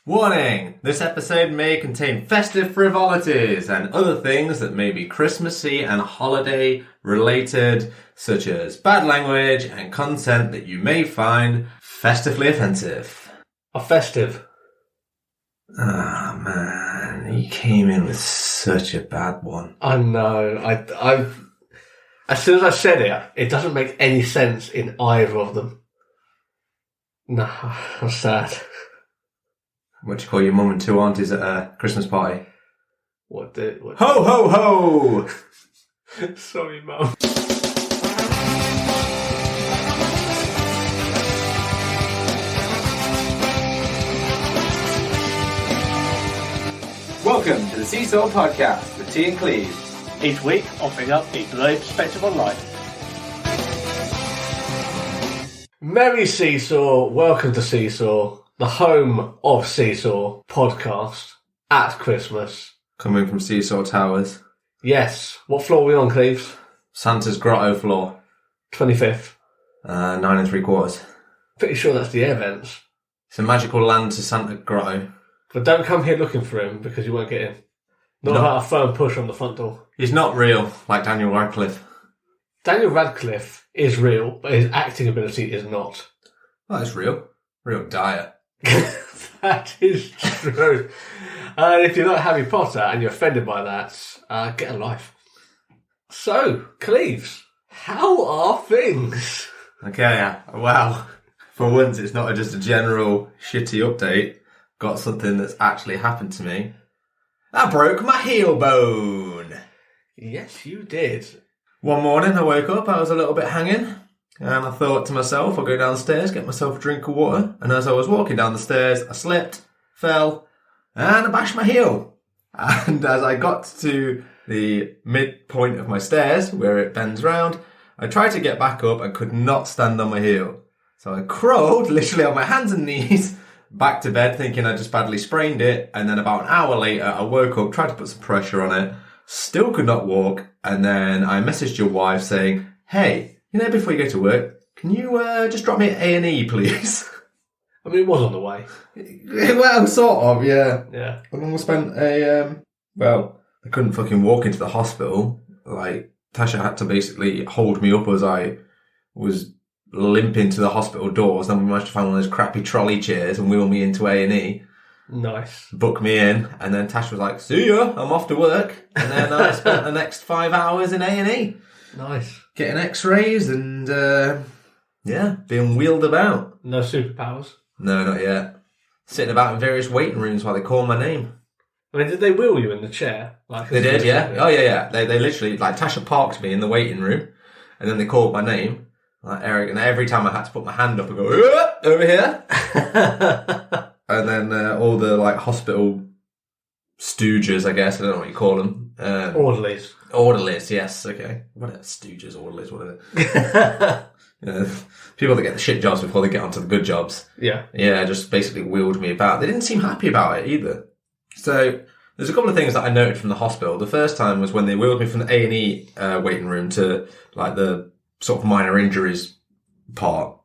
Warning! This episode may contain festive frivolities and other things that may be Christmassy and holiday related, such as bad language and content that you may find festively offensive. Festive? Ah, man, you came in with such a bad one. I know. I as soon as I said it, it doesn't make any sense in either of them. No, I'm sad. What do you call your mum and two aunties at a Christmas party? What Ho, ho, ho! Sorry, Mum. Welcome to the Seesaw Podcast with T and Cleves. Each week, offering up a delayed perspective on life. Merry Seesaw, welcome to Seesaw, the home of Seesaw podcast at Christmas. Coming from Seesaw Towers. Yes. What floor are we on, Cleves? Santa's Grotto floor. 25th. 9 3/4. Pretty sure that's the air vents. It's a magical land to Santa Grotto. But don't come here looking for him because you won't get in. Not No. without a firm push on the front door. He's not real, like Daniel Radcliffe. Daniel Radcliffe is real, but his acting ability is not. Oh, it's real. Real dire. That is true. If you're not Harry Potter and you're offended by that, get a life. So, Cleves, how are things? Okay, well, for once it's not just a general shitty update. Got something that's actually happened to me. I broke my heel bone. Yes, you did. One morning I woke up, I was a little bit hanging, and I thought to myself, I'll go downstairs, get myself a drink of water, and as I was walking down the stairs, I slipped, fell, and I bashed my heel. And as I got to the midpoint of my stairs, where it bends round, I tried to get back up and could not stand on my heel. So I crawled, literally on my hands and knees, back to bed thinking I just badly sprained it, and then about an hour later I woke up, tried to put some pressure on it, still could not walk, and then I messaged your wife saying, hey, before you go to work, can you just drop me at A&E, please? I mean, it was on the way. Well, sort of, yeah. Yeah. And then we spent I couldn't fucking walk into the hospital. Like, Tasha had to basically hold me up as I was limping to the hospital doors. Then we managed to find one of those crappy trolley chairs and wheel me into A&E. Nice. Book me in, and then Tash was like, see ya, I'm off to work. And then I spent the next 5 hours in A&E. Nice. Getting x-rays and, being wheeled about. No superpowers? No, not yet. Sitting about in various waiting rooms while they call my name. I mean, did they wheel you in the chair? They did, yeah. Oh, yeah. They literally, like, Tasha parked me in the waiting room, and then they called my name, like Eric, and every time I had to put my hand up and go, over here. And then all the, like, hospital stooges, I guess, I don't know what you call them. Orderlies. Orderlies, yes, okay. What are stooges, orderlies, what are they? People that get the shit jobs before they get onto the good jobs. Yeah. Yeah, just basically wheeled me about. They didn't seem happy about it either. So, there's a couple of things that I noted from the hospital. The first time was when they wheeled me from the A&E waiting room to, like, the sort of minor injuries part.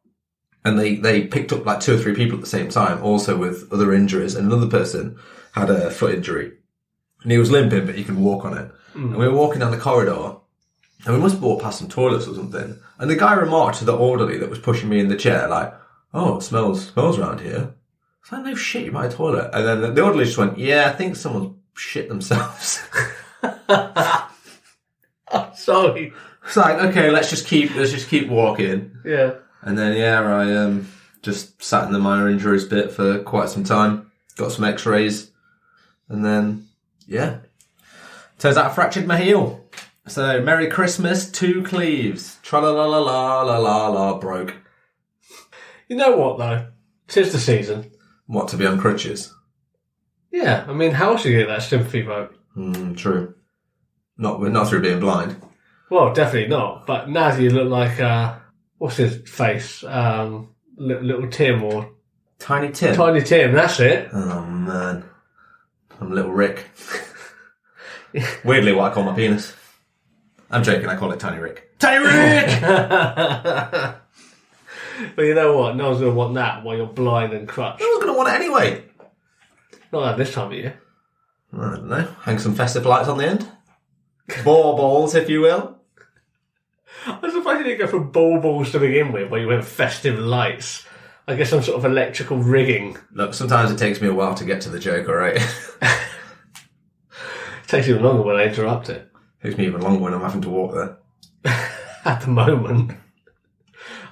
And they picked up, like, 2 or 3 people at the same time, also with other injuries. And another person had a foot injury. And he was limping, but he could walk on it. Mm. And we were walking down the corridor, and we must have walked past some toilets or something. And the guy remarked to the orderly that was pushing me in the chair, like, oh, it smells around here. I was like, no shit, you're by a toilet. And then the orderly just went, yeah, I think someone's shit themselves. I'm sorry. It's like, okay, let's just keep walking. Yeah. And then, I just sat in the minor injuries bit for quite some time. Got some x-rays. And then, turns out I fractured my heel. So, Merry Christmas to Cleves. Tra-la-la-la-la-la-la, broke. You know what, though? 'Tis the season. What, to be on crutches? Yeah, I mean, how else do you get that sympathy vote? True. Not through being blind. Well, definitely not. But now you look like, what's his face? Little Tim or... Tiny Tim? Tiny Tim, that's it. Oh, man. I'm Little Rick. Weirdly what I call my penis. I'm joking, I call it Tiny Rick. Tiny Rick! But you know what? No one's going to want that while you're blind and crutched. No one's going to want it anyway. Not at this time of year. I don't know. Hang some festive lights on the end. Baubles, if you will. I suppose you didn't go from balls to begin with, where you went festive lights. I guess some sort of electrical rigging. Look, sometimes it takes me a while to get to the joke, alright? It takes even longer when I interrupt it. Takes me even longer when I'm having to walk there. At the moment.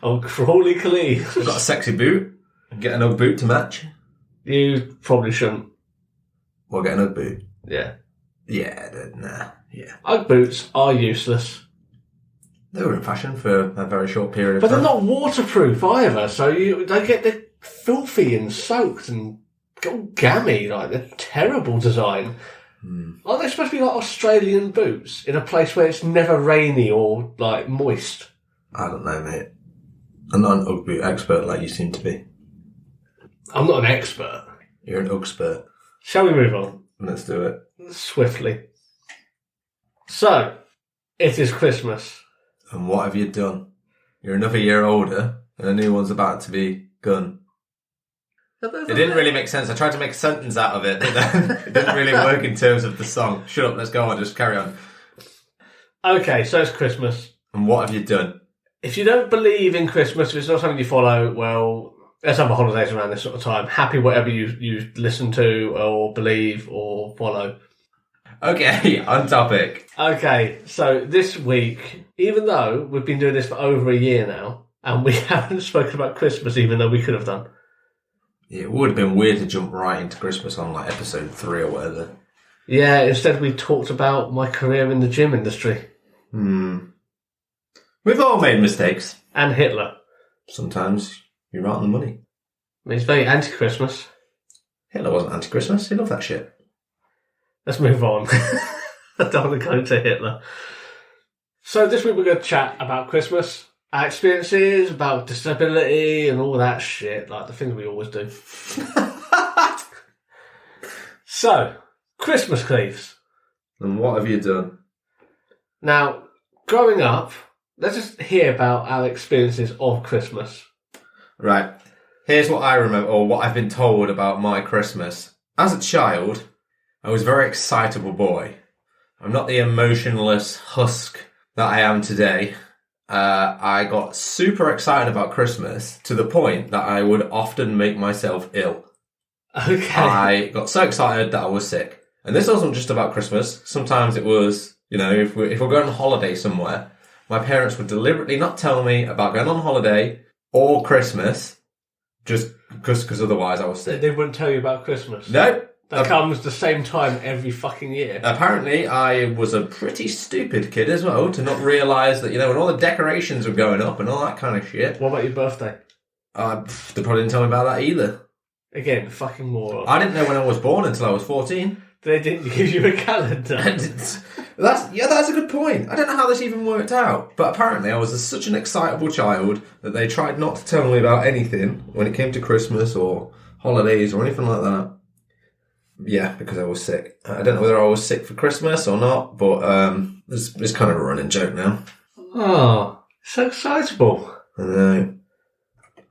Oh, Crawley Cleaves. I've got a sexy boot. Get an Ugg boot to match. You probably shouldn't. Well, get an Ugg boot. Yeah. Yeah, nah, yeah. Ugg boots are useless. They were in fashion for a very short period of But time. they're not waterproof either, so they get filthy and soaked and all gammy. Like, they're terrible design. Aren't they supposed to be like Australian boots in a place where it's never rainy or like moist? I don't know, mate. I'm not an Ugg boot expert like you seem to be. I'm not an expert. You're an Ugg-spert. Shall we move on? Let's do it. Swiftly. So, it is Christmas. And what have you done? You're another year older, and a new one's about to be begun. It didn't really make sense. I tried to make a sentence out of it, but then it didn't really work in terms of the song. Shut up, let's go on, just carry on. Okay, so it's Christmas. And what have you done? If you don't believe in Christmas, if it's not something you follow, well, let's have a holidays around this sort of time. Happy whatever you listen to or believe or follow. Okay, on topic. Okay, so this week, even though we've been doing this for over a year now, and we haven't spoken about Christmas, even though we could have done. It would have been weird to jump right into Christmas on like episode 3 or whatever. Yeah, instead we talked about my career in the gym industry. We've all made mistakes. And Hitler. Sometimes you're right on the money. I mean, it's very anti-Christmas. Hitler wasn't anti-Christmas. He loved that shit. Let's move on. I don't want to go to Hitler. So this week we're going to chat about Christmas, our experiences, about disability and all that shit, like the things we always do. So, Christmas Cleaves. And what have you done? Now, growing up, let's just hear about our experiences of Christmas. Right. Here's what I remember, or what I've been told about my Christmas. As a child, I was a very excitable boy. I'm not the emotionless husk that I am today. I got super excited about Christmas to the point that I would often make myself ill. Okay. I got so excited that I was sick. And this wasn't just about Christmas. Sometimes it was, if we're going on holiday somewhere, my parents would deliberately not tell me about going on holiday or Christmas, just because otherwise I was sick. They wouldn't tell you about Christmas? No. That comes the same time every fucking year. Apparently, I was a pretty stupid kid as well to not realise that, when all the decorations were going up and all that kind of shit. What about your birthday? They probably didn't tell me about that either. Again, fucking moron. I didn't know when I was born until I was 14. They didn't give you a calendar. That's a good point. I don't know how this even worked out, but apparently I was such an excitable child that they tried not to tell me about anything when it came to Christmas or holidays or anything like that. Yeah, because I was sick. I don't know whether I was sick for Christmas or not, but it's kind of a running joke now. Oh, so excitable. I know.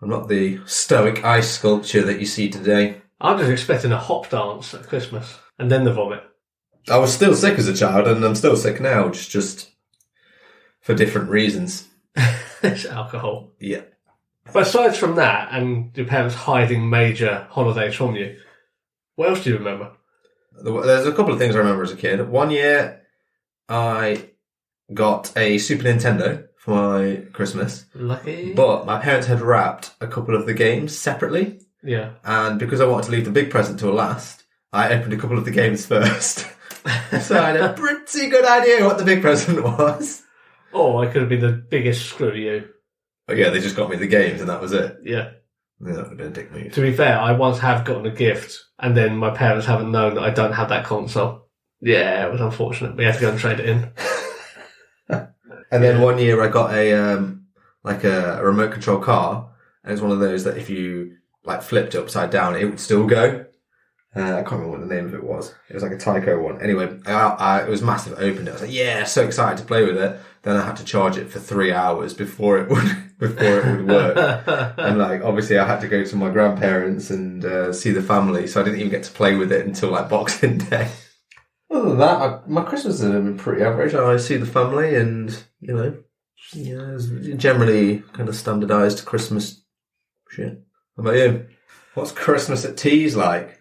I'm not the stoic ice sculpture that you see today. I'm just expecting a hop dance at Christmas and then the vomit. I was still sick as a child, and I'm still sick now, just for different reasons. It's alcohol. Yeah. But aside from that, and your parents hiding major holidays from you, what else do you remember? There's a couple of things I remember as a kid. One year, I got a Super Nintendo for my Christmas. Lucky. But my parents had wrapped a couple of the games separately. Yeah. And because I wanted to leave the big present till last, I opened a couple of the games first. So I had a pretty good idea what the big present was. Oh, it could have been the biggest screw you. But yeah, they just got me the games and that was it. Yeah. Yeah, that would have been a dick move. To be fair, I once have gotten a gift, and then my parents haven't known that I don't have that console. Yeah, it was unfortunate. We had to go and trade it in. And then one year I got a remote control car, and it's one of those that if you flipped it upside down, it would still go. I can't remember what the name of it was. It was like a Tyco one. Anyway, it was massive. I opened it. I was like, yeah, so excited to play with it. Then I had to charge it for 3 hours before it would before it would work. And like, obviously I had to go to my grandparents and see the family, so I didn't even get to play with it until like Boxing Day. Other than that, my Christmas has been pretty average. I see the family and, it's generally kind of standardised Christmas shit. How about you? What's Christmas at Tees like?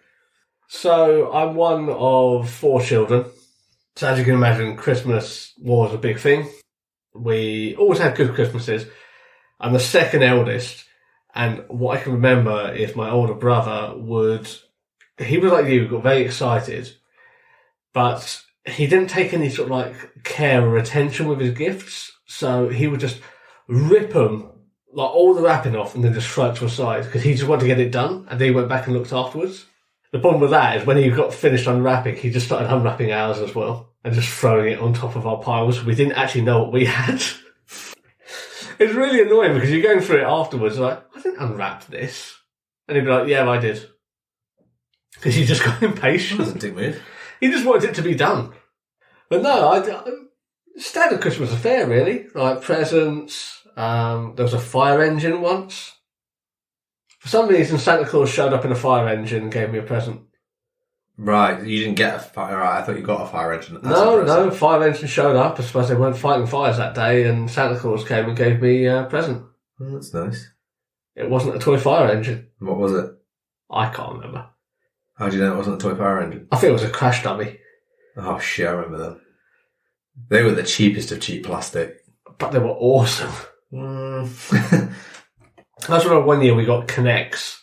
So I'm one of 4 children. So as you can imagine, Christmas was a big thing. We always had good Christmases. I'm the second eldest, and what I can remember is my older brother he was like you, got very excited, but he didn't take any sort of like care or attention with his gifts, so he would just rip them, like all the wrapping off, and then just throw it to a side, because he just wanted to get it done, and then he went back and looked afterwards. The problem with that is when he got finished unwrapping, he just started unwrapping ours as well, and just throwing it on top of our piles. We didn't actually know what we had. It's really annoying because you're going through it afterwards, like, I didn't unwrap this. And he'd be like, yeah, I did. Because he just got impatient. Doesn't do me. He just wanted it to be done. But no, standard Christmas affair, really. Like presents. There was a fire engine once. For some reason, Santa Claus showed up in a fire engine and gave me a present. Right, you didn't get a fire. Right, I thought you got a fire engine. No, fire engine showed up. I suppose they weren't fighting fires that day, and Santa Claus came and gave me a present. Oh, that's nice. It wasn't a toy fire engine. What was it? I can't remember. How do you know it wasn't a toy fire engine? I think it was a crash dummy. Oh shit, I remember them. They were the cheapest of cheap plastic. But they were awesome. That's when one year we got Connects.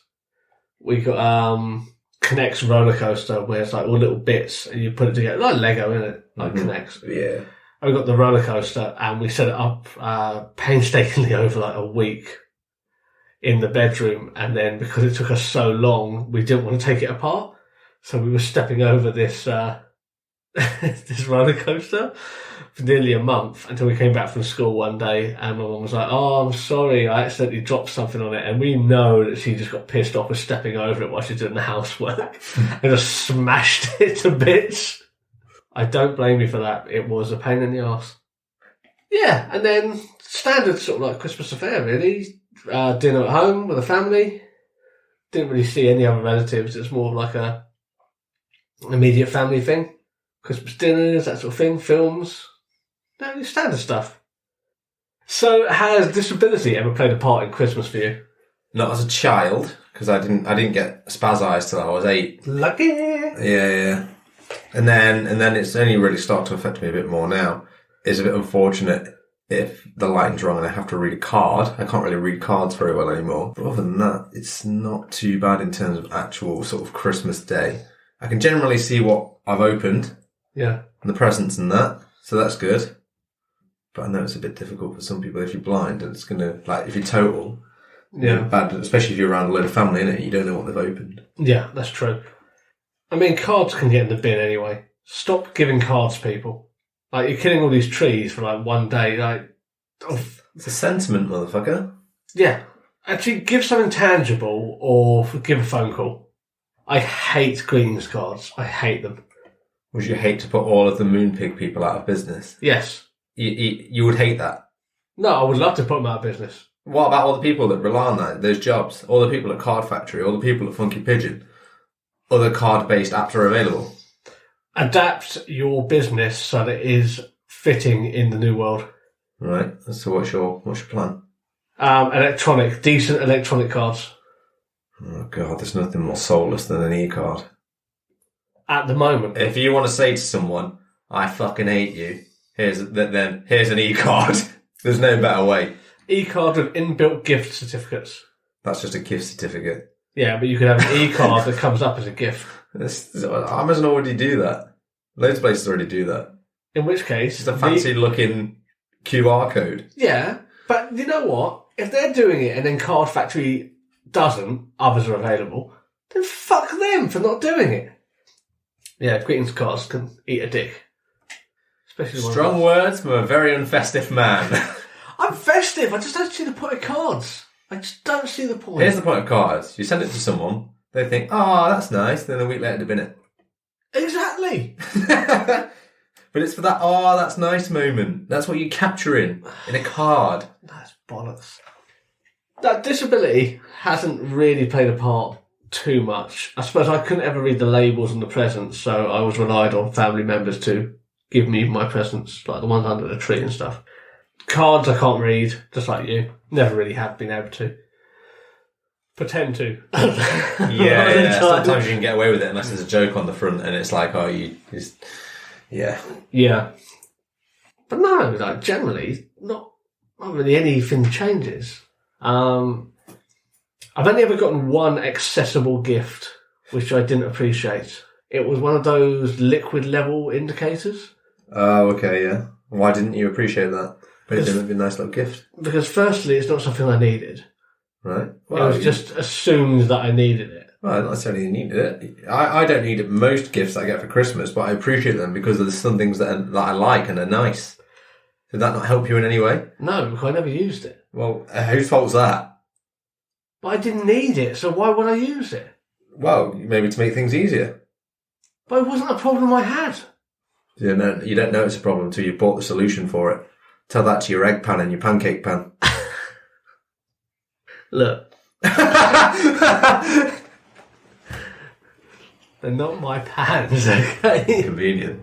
We got Connects roller coaster, where it's like all little bits and you put it together, like Lego, innit? Like Connects. Yeah. And we got the roller coaster and we set it up painstakingly over like a week in the bedroom, and then because it took us so long, we didn't want to take it apart, so we were stepping over this this roller coaster for nearly a month until we came back from school one day, and my mum was like, "Oh, I'm sorry, I accidentally dropped something on it," and we know that she just got pissed off with stepping over it while she's doing the housework and just smashed it to bits. I don't blame you for that. It was a pain in the arse. Yeah, and then standard sort of like Christmas affair, really. Dinner at home with the family. Didn't really see any other relatives. It's more of like an immediate family thing. Christmas dinners, that sort of thing. Films. No, standard stuff. So, has disability ever played a part in Christmas for you? Not as a child, because I didn't get spaz eyes till I was 8. Lucky. Yeah. And then it's only really started to affect me a bit more now. It's a bit unfortunate if the lighting's wrong and I have to read a card. I can't really read cards very well anymore. But other than that, it's not too bad in terms of actual sort of Christmas day. I can generally see what I've opened. Yeah. And the presents and that. So that's good. But I know it's a bit difficult for some people if you're blind and it's going to, like, if you're total. Yeah. Bad, especially if you're around a load of family, innit? You don't know what they've opened. Yeah, that's true. I mean, cards can get in the bin anyway. Stop giving cards, people. Like, you're killing all these trees for like one day. Like, it's a sentiment, motherfucker. Yeah. Actually, give something tangible or give a phone call. I hate greetings cards. I hate them. Would you hate to put all of the Moonpig people out of business? Yes. You would hate that? No, I would love to put them out of business. What about all the people that rely on those jobs? All the people at Card Factory, all the people at Funky Pigeon? Other card-based apps are available. Adapt your business so that it is fitting in the new world. Right. So what's your plan? Decent electronic cards. Oh God, there's nothing more soulless than an e-card. At the moment. If you want to say to someone, I fucking hate you, here's an e-card. There's no better way. E-card with inbuilt gift certificates. That's just a gift certificate. Yeah, but you could have an e-card that comes up as a gift. Amazon already do that. Loads of places already do that. In which case... It's a fancy-looking QR code. Yeah, but you know what? If they're doing it and then Card Factory doesn't, others are available, then fuck them for not doing it. Yeah, greetings cards can eat a dick. Especially strong words from a very unfestive man. I'm festive. I just don't see the point of cards. I just don't see the point. Here's the point of cards. You send it to someone, they think, oh, that's nice, then a week later they've bin it. Exactly. But it's for that, oh, that's nice moment. That's what you're capturing in a card. That's bollocks. That disability hasn't really played a part too much. I suppose I couldn't ever read the labels on the presents, so I was relied on family members to give me my presents, like the ones under the tree and stuff. Cards I can't read, just like you. Never really have been able to. Pretend to. Yeah. Sometimes you can get away with it unless there's a joke on the front and it's like, oh, you just... Yeah. Yeah. But no, like, generally, not really anything changes. I've only ever gotten one accessible gift, which I didn't appreciate. It was one of those liquid level indicators. Oh, okay, yeah. Why didn't you appreciate that? But it didn't be a nice little gift. Because firstly, it's not something I needed. Right. Well, it was just assumed that I needed it. Well, not necessarily needed it. I don't need most gifts I get for Christmas, but I appreciate them because there's some things that I like and are nice. Did that not help you in any way? No, because I never used it. Well, whose fault's that? But I didn't need it, so why would I use it? Well, maybe to make things easier. But it wasn't a problem I had. You don't know it's a problem until you've bought the solution for it. Tell that to your egg pan and your pancake pan. Look. They're not my pans, okay? Convenient.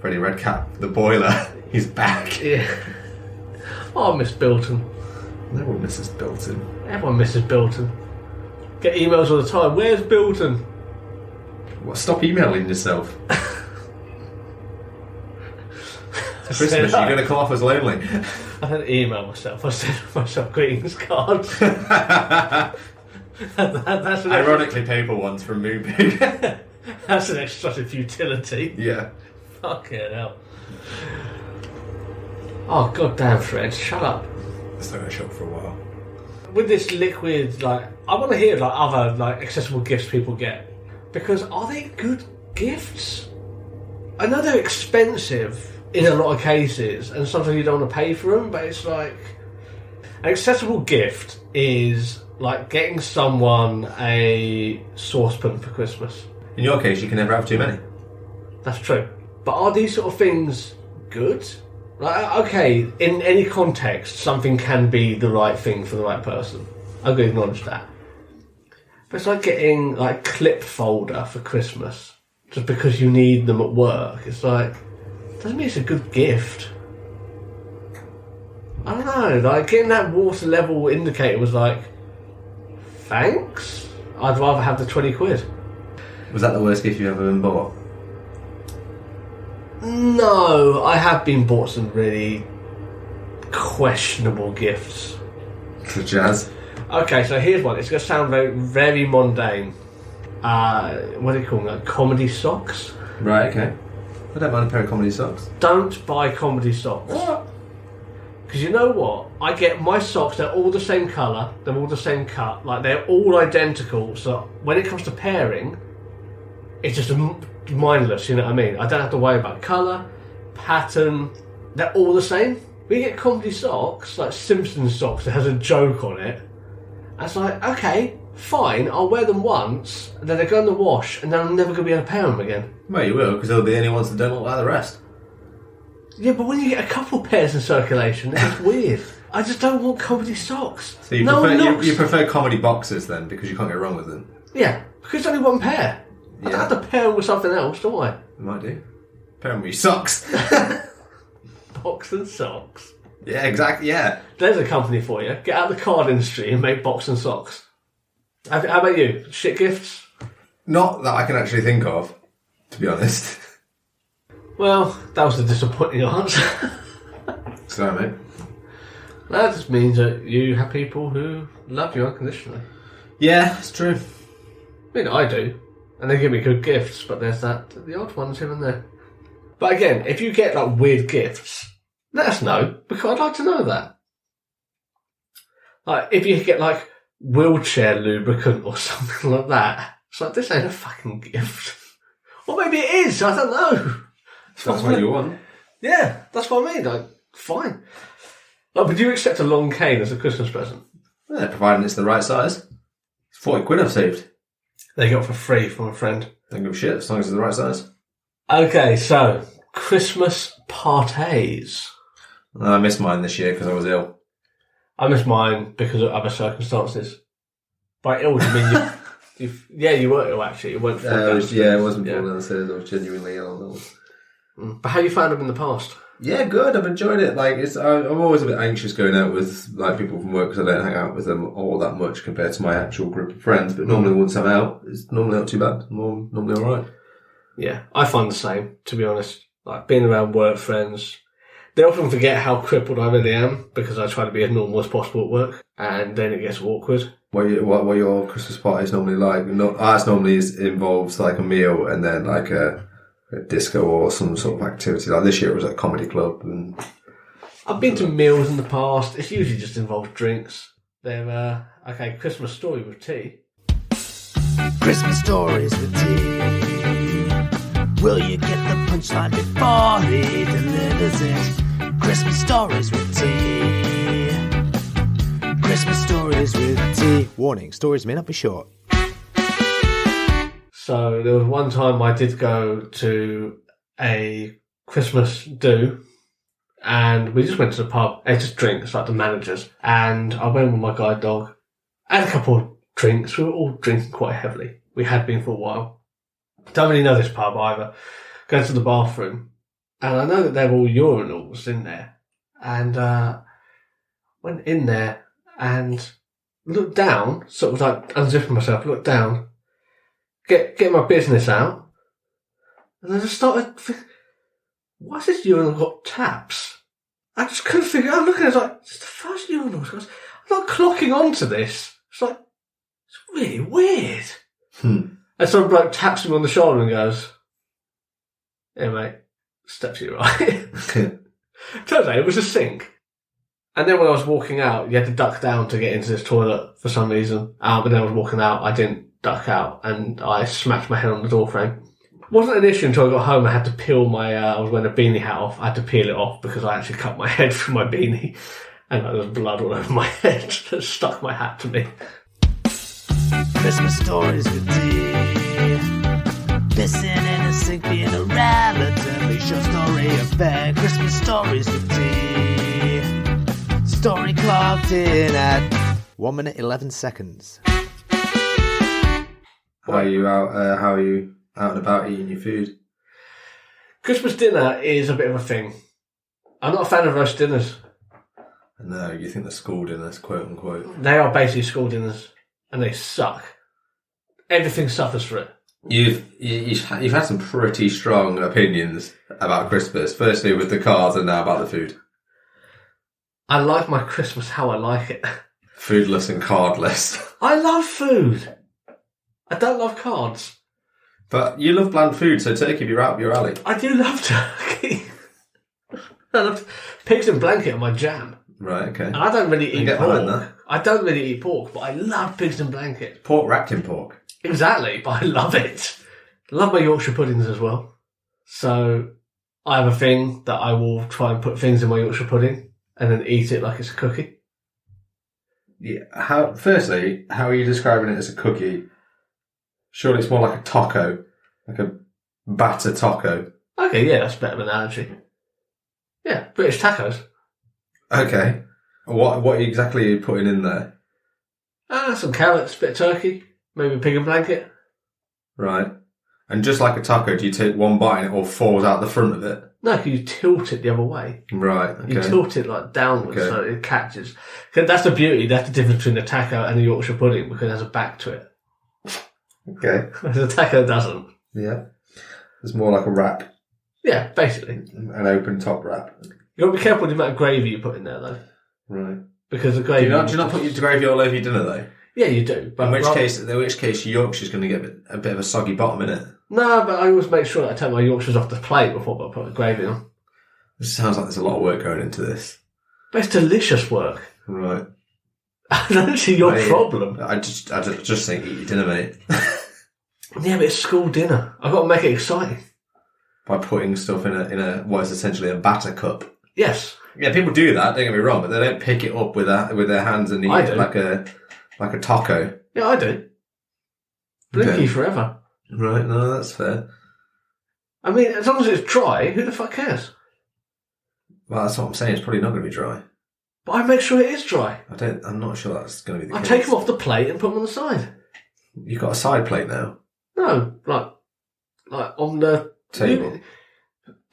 Freddie Redcap, the boiler, he's back. Yeah. Oh, Miss Bilton. No one misses Bilton. Everyone misses Bilton. Get emails all the time. Where's Bilton? What? Stop emailing yourself. It's Christmas, you're going to come off as lonely. I don't email myself. I send myself greetings cards. That's Ironically, paper ones from Moobig. That's an extra futility. Yeah. Fucking hell. Oh, goddamn, Fred, shut up. It's not going to shop for a while. With this liquid, like, I want to hear like other like accessible gifts people get, because are they good gifts? I know they're expensive in a lot of cases, and sometimes you don't want to pay for them, but it's like an accessible gift is like getting someone a saucepan for Christmas. In your case, you can never have too many. That's true. But are these sort of things good? Like, okay, in any context, something can be the right thing for the right person. I can acknowledge that. But it's like getting like clip folder for Christmas just because you need them at work. It's like, doesn't mean it's a good gift. I don't know, like getting that water level indicator was like, thanks? I'd rather have the 20 quid. Was that the worst gift you've ever been bought? No, I have been bought some really questionable gifts. Such as? Okay, so here's one. It's going to sound very, very mundane. What do you call them? Like comedy socks? Right, okay. I don't mind a pair of comedy socks. Don't buy comedy socks. What? Because you know what? I get my socks, they're all the same colour, they're all the same cut, like they're all identical, so when it comes to pairing, it's just mindless, you know what I mean? I don't have to worry about colour, pattern, they're all the same. We get comedy socks, like Simpsons socks that has a joke on it, and it's like, okay, fine, I'll wear them once, and then they go in the wash, and then I'm never going to be able to pair them again. Well, you will, because they'll be the only ones that don't look like the rest. Yeah, but when you get a couple pairs in circulation, it's weird. I just don't want comedy socks. So you, you prefer comedy boxes then, because you can't go wrong with them? Yeah, because it's only one pair. I don't have to pair them with something else, do I? You might do. Pair them with your socks. Box and socks. Yeah, exactly, yeah. There's a company for you. Get out of the card industry and make box and socks. How about you? Shit gifts? Not that I can actually think of, to be honest. Well, that was a disappointing answer. Sorry, mate. That just means that you have people who love you unconditionally. Yeah, it's true. I mean, I do. And they give me good gifts, but there's the odd ones here and there. But again, if you get like weird gifts, let us know, because I'd like to know that. Like, if you get like wheelchair lubricant or something like that, it's like, this ain't a fucking gift. Or maybe it is, I don't know. That's what you want. Yeah, that's what I mean. Like, fine. Like, would you accept a long cane as a Christmas present? Yeah, providing it's the right size. It's 40 quid I've saved. They got it for free from a friend. Don't give a shit, as long as it's the right size. Okay, so, Christmas parties. I missed mine this year because I was ill. I missed mine because of other circumstances. By ill, you mean you were ill actually. It weren't. It wasn't falling down the stairs. I was genuinely ill. But how you found them in the past? Yeah, good. I've enjoyed it. Like, I'm always a bit anxious going out with like people from work because I don't hang out with them all that much compared to my actual group of friends. But normally, once I'm out, it's normally not too bad. Normally all right. Yeah, I find the same. To be honest, like being around work friends, they often forget how crippled I really am because I try to be as normal as possible at work, and then it gets awkward. What your Christmas parties normally like? Ours normally involves like a meal and then like a disco or some sort of activity. Like this year it was at a comedy club. And I've been to meals in the past. It's usually just involved drinks. They're Christmas story with tea. Christmas stories with tea. Will you get the punchline before he delivers it? Christmas stories with tea. Christmas stories with tea. Warning, stories may not be short. So there was one time I did go to a Christmas do, and we just went to the pub, ate just drinks, like the managers, and I went with my guide dog. I had a couple of drinks. We were all drinking quite heavily. We had been for a while. Don't really know this pub either. Go to the bathroom, and I know that they're all urinals in there, and went in there and looked down, sort of like unzipping myself, looked down, get my business out, and I just started thinking, why's this urinal got taps? I just couldn't figure out. I'm looking at it, like, it's the first urinal. I'm not clocking onto this. It's like, it's really weird. And some bloke taps me on the shoulder and goes, "Yeah, mate, steps to your right." Turns out it was a sink. And then when I was walking out, you had to duck down to get into this toilet for some reason. But then I was walking out, I didn't duck out, and I smacked my head on the door frame. Wasn't an issue until I got home. I had to peel my, I was wearing a beanie hat off. I had to peel it off because I actually cut my head through my beanie. And there was blood all over my head that stuck my hat to me. Christmas stories with tea. Pissing in a sink, being a relatively short story affair. Christmas stories with tea. Story clocked in at 1 minute 11 seconds. How are you out? How are you out and about eating your food? Christmas dinner is a bit of a thing. I'm not a fan of roast dinners. No, you think the school dinners, quote unquote. They are basically school dinners, and they suck. Everything suffers for it. You've had some pretty strong opinions about Christmas. Firstly with the cards, and now about the food. I like my Christmas how I like it. Foodless and cardless. I love food. I don't love cards. But you love bland food, so turkey be right up your alley. I do love turkey. I love pigs in blanket are my jam. Right, okay. And I don't really eat get behind pork. that. I don't really eat pork, but I love pigs in blanket. Pork wrapped in pork. Exactly, but I love it. Love my Yorkshire puddings as well. So I have a thing that I will try and put things in my Yorkshire pudding and then eat it like it's a cookie. Yeah. Firstly, how are you describing it as a cookie? Surely it's more like a taco, like a batter taco. Okay, yeah, that's a better analogy. Yeah, British tacos. Okay. What exactly are you putting in there? Some carrots, bit of turkey, maybe a pig in blanket. Right. And just like a taco, do you take one bite and it all falls out the front of it? No, because you tilt it the other way. Right, okay. You tilt it like downwards so it catches. 'Cause that's the beauty, that's the difference between a taco and a Yorkshire pudding, because there's a back to it. Okay. The taco doesn't. Yeah. It's more like a wrap. Yeah, basically. An open top wrap. You've got to be careful with the amount of gravy you put in there, though. Right. Because the gravy... Do you not put your gravy all over your dinner, though? Yeah, you do. But in which case Yorkshire's going to get a bit of a soggy bottom, innit? No, but I always make sure that I take my Yorkshires off the plate before I put the gravy on. It sounds like there's a lot of work going into this. But it's delicious work. Right. I don't see your problem. I just think eat your dinner, mate. Yeah, but it's school dinner. I've got to make it exciting. By putting stuff in a what is essentially a batter cup. Yes. Yeah, people do that, don't get me wrong, but they don't pick it up with their hands and eat it like a taco. Yeah, I do. Blinky forever. Right, no, that's fair. I mean, as long as it's dry, who the fuck cares? Well, that's what I'm saying, it's probably not going to be dry. But I make sure it is dry. I'm not sure that's going to be the case. I take them off the plate and put them on the side. You've got a side plate now? No, like on the Table.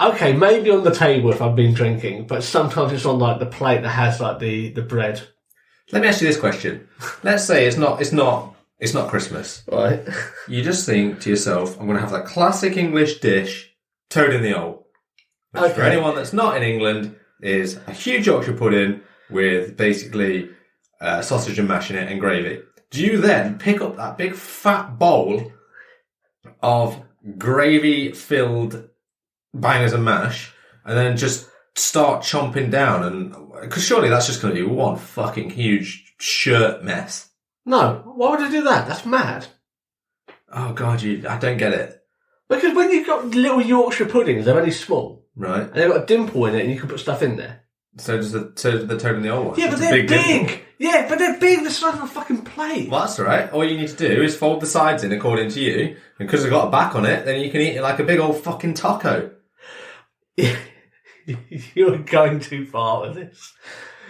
Okay, maybe on the table if I've been drinking, but sometimes it's on like the plate that has like the bread. Let me ask you this question. Let's say it's not Christmas. Right. You just think to yourself, I'm going to have that classic English dish, toad in the hole. Which Okay. for anyone that's not in England is a huge Yorkshire pudding with basically sausage and mash in it and gravy. Do you then pick up that big fat bowl of gravy-filled bangers and mash and then just start chomping down? And because surely that's just going to be one fucking huge shirt mess. No, why would I do that? That's mad. Oh God, I don't get it. Because when you've got little Yorkshire puddings, they're only small. Right. And they've got a dimple in it and you can put stuff in there. So does the toad in the old one? Yeah, but It's a they're big. dimple. Yeah, but they're big the size of a fucking plate. Well, that's all right. All you need to do is fold the sides in according to you. And because they've got a back on it, then you can eat it like a big old fucking taco. You're going too far with this.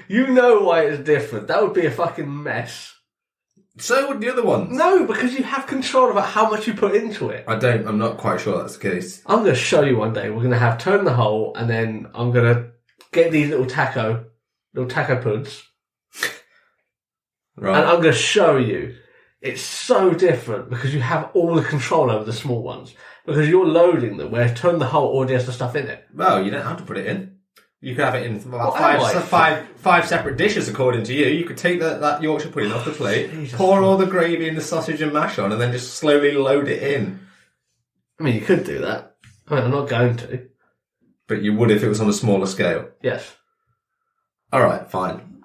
You know why it's different. That would be a fucking mess. So would the other ones. No, because you have control about how much you put into it. I'm not quite sure that's the case. I'm going to show you one day. We're going to have Toad in the Hole, and then I'm going to get these little taco puds, Right. and I'm going to show you. It's so different because you have all the control over the small ones. Because you're loading them, where Toad in the Hole already has the stuff in it. Well, you don't have to put it in. You could have it in about Well, five separate dishes according to you. You could take that Yorkshire pudding off the plate, Jesus pour all the gravy and the sausage and mash on, and then just slowly load it in. I mean, you could do that. I mean, I'm not going to. But you would if it was on a smaller scale. Yes. All right, fine.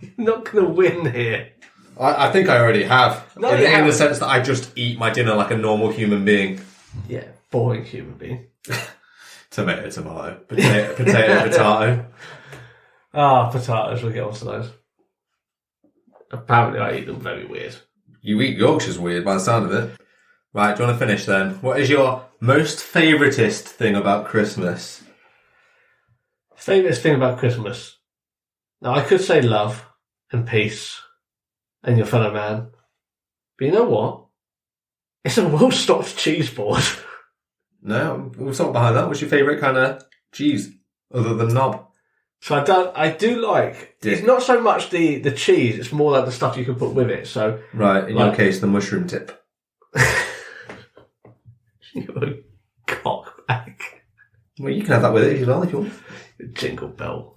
You're not going to win here. I think I already have. No, in you the haven't. sense that I just eat my dinner like a normal human being. Yeah, boring human being. Tomato, tomato. Potato, potato. Ah, potatoes, we'll get onto those. Apparently I eat them very weird. You eat Yorkshire's weird by the sound of it. Right, do you want to finish then? What is your most favouriteest thing about Christmas? Favourite thing about Christmas? Now, I could say love and peace and your fellow man. But you know what? It's a well-stocked cheese board. No, what's up behind that? What's your favourite kind of cheese other than knob? So I do like... Yeah. It's not so much the cheese, it's more like the stuff you can put with it. So Right, in your case, the mushroom tip. you're a cockbag. Well, you can have that with it as well if you want. Jingle bell.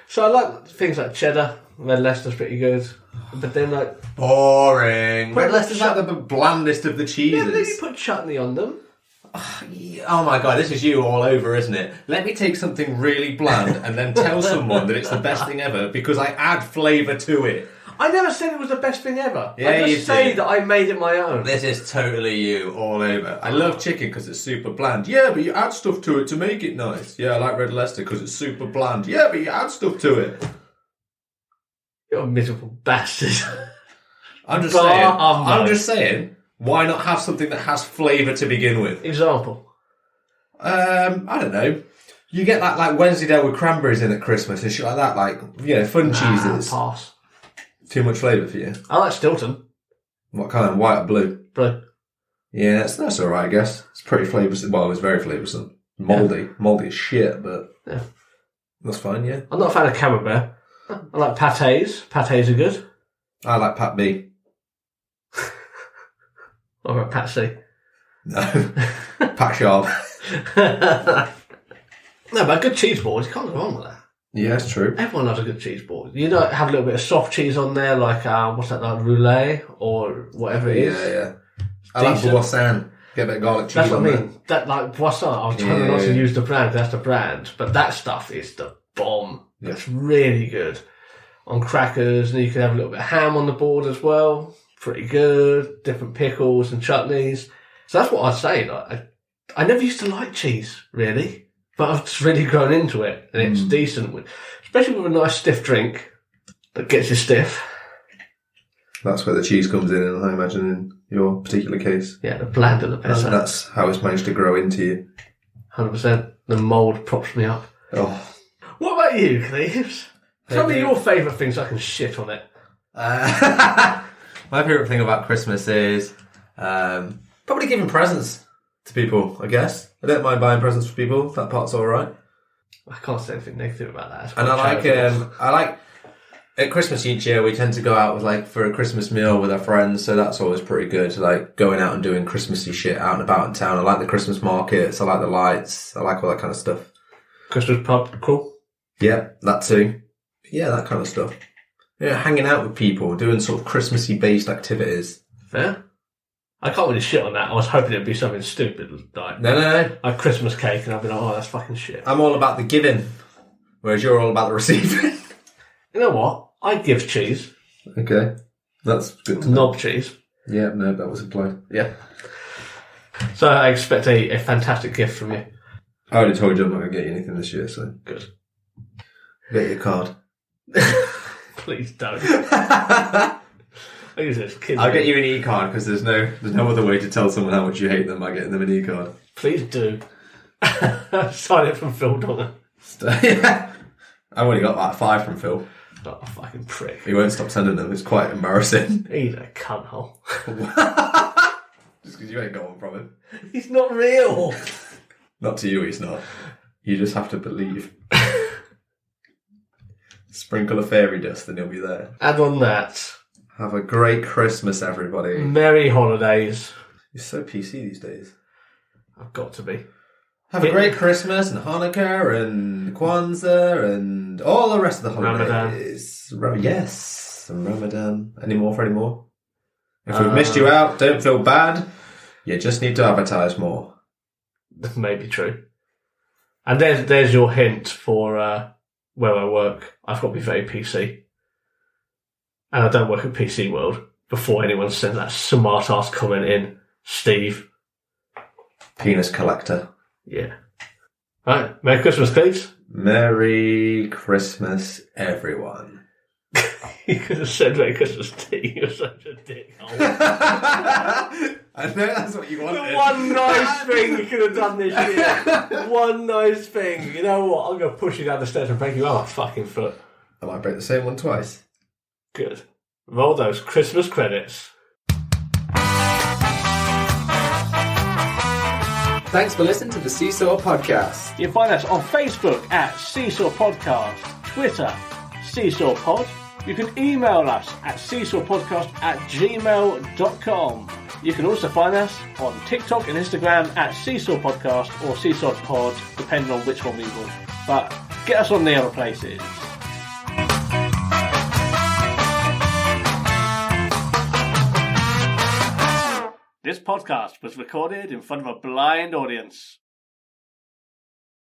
So I like things like cheddar. Red Leicester's pretty good. But then like... Boring. Red Leicester's like the blandest of the Yeah, then you cheeses. put chutney on them. Oh my God, this is you all over, isn't it? Let me take something really bland and then tell someone that it's the best thing ever because I add flavour to it. I never said it was the best thing ever. Yeah, I you just say did. that I made it my own. This is totally you all over. I love chicken because it's super bland. Yeah, but you add stuff to it to make it nice. Yeah, I like Red Leicester because it's super bland. Yeah, but you add stuff to it. You're a miserable bastard. I'm just Bah, saying. humbug. I'm just saying. Why not have something that has flavour to begin with? Example. I don't know. You get that like Wensleydale with cranberries in at Christmas and shit like that. Like fun cheeses. Pass. Too much flavour for you. I like Stilton. What kind? White or blue? Blue. Yeah, that's all right. I guess it's pretty flavoursome. Well, it was very flavoursome. Mouldy as shit, but Yeah. that's fine. Yeah, I'm not a fan of camembert. I like pâtés. Pâtés are good. I like Pat B. Or a Patsy. No, Pat Sharp. No, but a good cheese board, you can't go wrong with that. Yeah, that's true. Everyone loves a good cheese board. You know, have a little bit of soft cheese on there, like, what's that, like roulette or whatever it is. Yeah. I like Decent. Boisson. Get a bit of garlic cheese That's what on I there. mean. That, like, Boisson, I was trying not to use the brand, 'cause that's the brand. But that stuff is the bomb. Yeah. It's really good. On crackers, and you can have a little bit of ham on the board as well. Pretty good. Different pickles and chutneys. So that's what I'd say. Like, I never used to like cheese, really. But I've just really grown into it. And it's decent. Especially with a nice stiff drink that gets you stiff. That's where the cheese comes in, I imagine, in your particular case. Yeah, the blander, the And better. that's how it's managed to grow into you. 100%. The mould props me up. Oh, What about you, Cleves? Tell me your favourite things so I can shit on it. My favourite thing about Christmas is probably giving presents to people, I guess. I don't mind buying presents for people. That part's alright. I can't say anything negative about that. And I like at Christmas each year we tend to go out with for a Christmas meal with our friends, so that's always pretty good. Like going out and doing Christmassy shit out and about in town. I like the Christmas markets, I like the lights, I like all that kind of stuff. Christmas pub, cool. Yeah, that too. Yeah, that kind of stuff. Yeah, hanging out with people, doing sort of Christmassy based activities. Fair. I can't really shit on that. I was hoping it'd be something stupid like No. a Christmas cake, and I'd be like, oh, that's fucking shit. I'm all about the giving, whereas you're all about the receiving. You know what? I give cheese. Okay, that's good to know. Knob cheese. Yeah, no, that was implied. Yeah. So I expect a fantastic gift from you. I already told you I'm not going to get you anything this year, so... Good. Get your card. Please don't. I'll get you an e-card because there's no other way to tell someone how much you hate them by getting them an e-card. Please do. Sign it from Phil Donner. Yeah. I've only got like 5 from Phil. Oh, fucking prick. He won't stop sending them. It's quite embarrassing. He's a cunthole. Just because you ain't got one from him. He's not real. Not to you, he's not. You just have to believe. Sprinkle of fairy dust and he'll be there. And on that, have a great Christmas, everybody. Merry holidays. You're so PC these days. I've got to be. Have a great Christmas and Hanukkah and Kwanzaa and all the rest of the holidays. Yes, and Ramadan. Any more? If we've missed you out, don't feel bad. You just need to advertise more. That may be true. And there's your hint for where I work. I've got to be very PC. And I don't work at PC World before anyone sends that smart-ass comment in. Steve. Penis collector. Yeah. Right. Merry Christmas, Cleves. Merry Christmas, everyone. You could have said Merry Christmas to you. You're such a dick. I know that's what you wanted. The one nice thing you could have done this year. One nice thing. You know what? I'm going to push you down the stairs and break you on my fucking foot. I might break the same one twice. Good. Roll those Christmas credits. Thanks for listening to the Seesaw Podcast. You can find us on Facebook at Seesaw Podcast, Twitter, Seesaw Pod. You can email us at seesawpodcast@gmail.com. You can also find us on TikTok and Instagram at Seesaw Podcast or Seesaw Pod, depending on which one we want. But get us on the other places. This podcast was recorded in front of a blind audience.